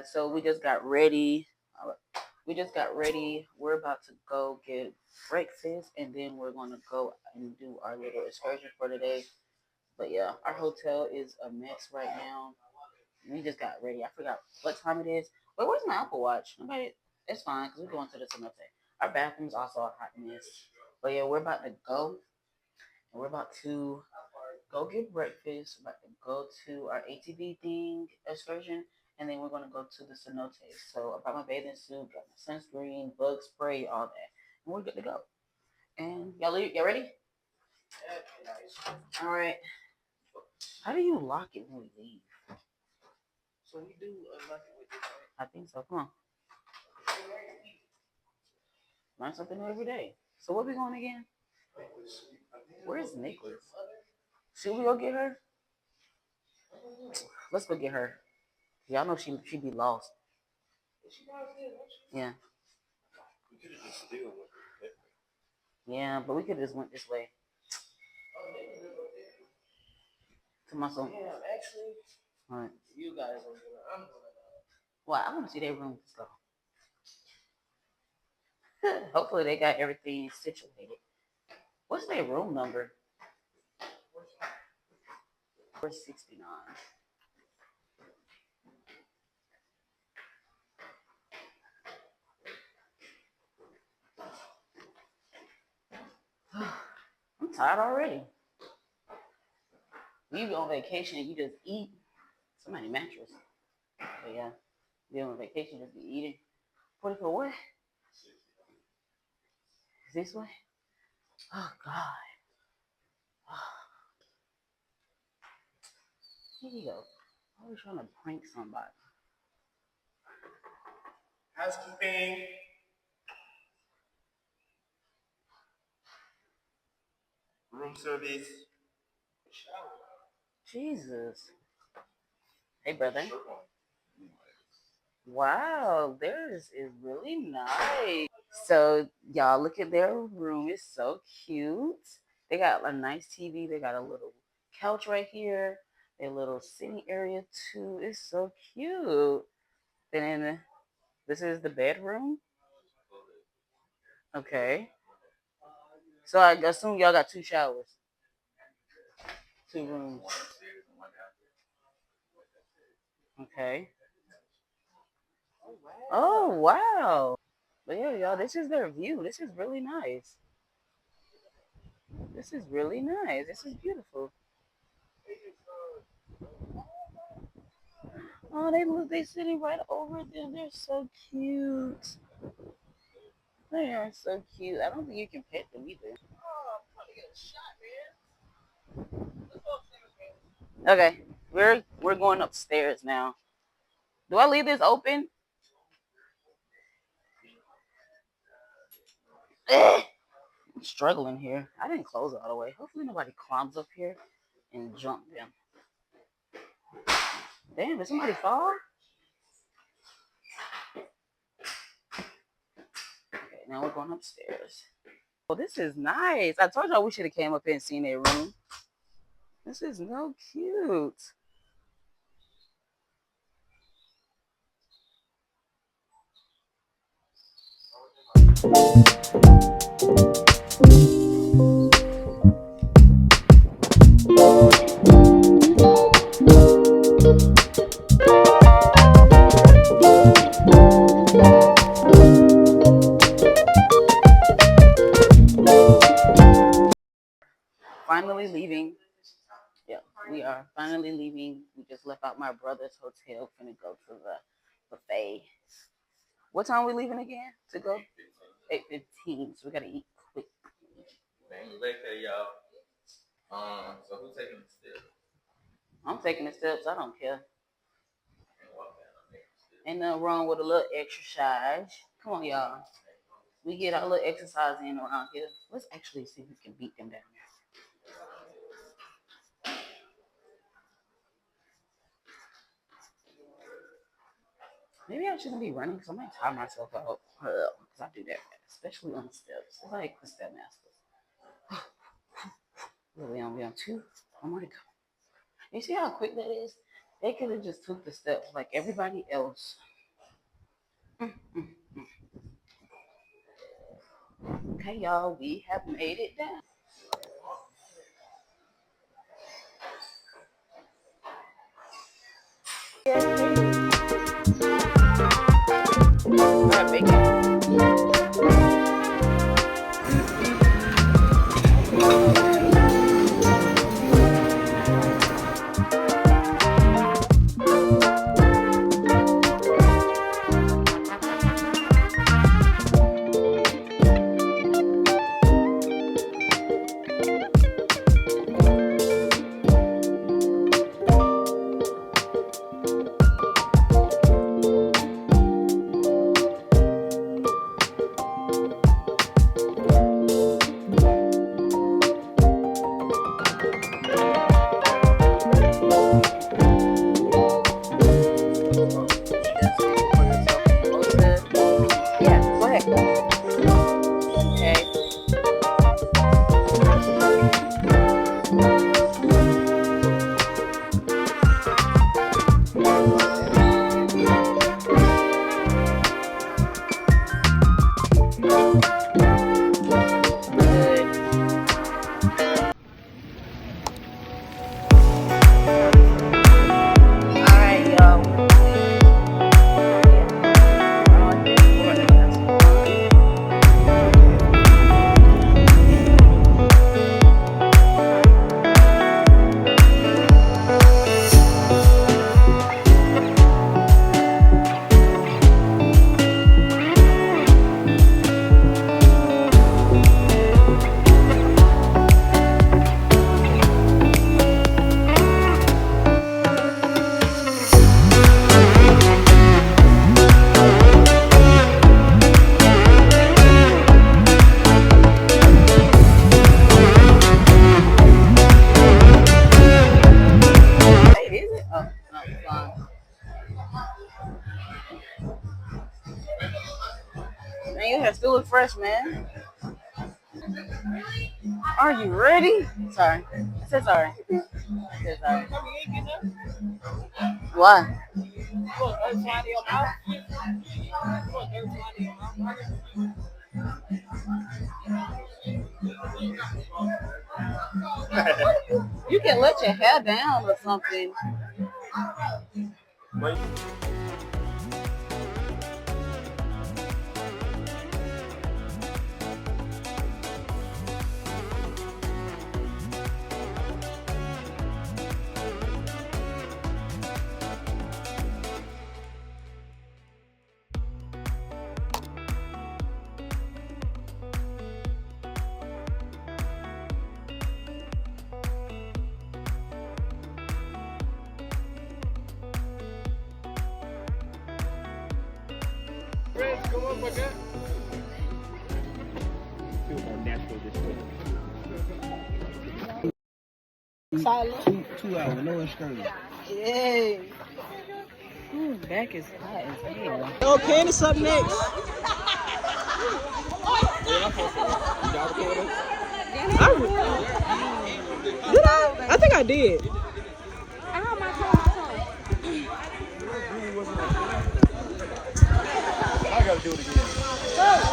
guys, so we just got ready. We're about to go get breakfast, and then we're gonna go and do our little excursion for today. But yeah, our hotel is a mess right now. We just got ready. I forgot what time it is. Wait, where's my Apple Watch? Nobody. It's fine because we're going to the Cenote. Our bathroom's also a hot mess. But yeah, we're about to go, and we're about to go get breakfast. We're about to go to our ATV thing excursion, and then we're gonna go to the cenotes. So I brought my bathing suit, got my sunscreen, bug spray, all that, and we're good to go. And y'all ready? All right. How do you lock it when we leave? So we do unlock it with this. I think so. Come on. Learn something new every day. So where we going again? Where's Nicholas? Should we go get her? Let's go get her. Y'all know she be lost. Yeah. Yeah, but we could have just went this way. To my son. Yeah, actually. All right. You guys are good. I'm gonna go. Well, I want to see their room. So hopefully they got everything situated. What's their room number? 469. I'm tired already. You be on vacation and you just eat. Somebody mattress. But yeah, be on vacation just be eating. 44 what? Is this way? Oh God. Here you go. I was trying to prank somebody. Housekeeping. Room service. Jesus. Hey, brother. Wow, theirs is really nice. So, y'all, look at their room. It's so cute. They got a nice TV. They got a little couch right here. A little sitting area, too. It's so cute. And then this is the bedroom. Okay. So, I assume y'all got two showers, two rooms. Okay. Oh, wow. But yeah, y'all, this is their view. This is really nice. This is really nice. This is beautiful. Oh, they sitting right over there. They're so cute. They are so cute. I don't think you can pet them either. Okay, we're going upstairs now. Do I leave this open? Ugh, I'm struggling here. I didn't close it all the way. Hopefully nobody climbs up here and jump them. Damn, did somebody fall? Okay, now we're going upstairs. Oh, this is nice. I told y'all we should have came up here and seen their room. This is so cute. Finally leaving. Yeah, we are finally leaving. We just left out my brother's hotel. Gonna go to the buffet. What time are we leaving again to go? 8:15. So we gotta eat quick. Man, you late there, y'all. So who's taking the steps? I'm taking the steps. I don't care. Ain't nothing wrong with a little exercise. Come on, y'all. We get our little exercise in around here. Let's actually see if we can beat them down there. Maybe I shouldn't be running because I might tire myself out. Because I do that, especially on the steps. It's like the step masters. Really on two. One more to go. You see how quick that is? They could have just took the steps like everybody else. Okay, y'all, we have made it down. All right, bacon. Yeah, go ahead. Okay. Good. All right, y'all. Wait, is it? Oh, no, it's fine. Man, your hair still look fresh, man. Are you ready? Sorry. I said sorry. I said sorry. Why? You can let your hair down or something. Come on, my God. Solid. 2 hours, no excursion. Yay. Ooh, back is hot as hell. Okay, it's up next. Did I? I think I did. I gotta do it again.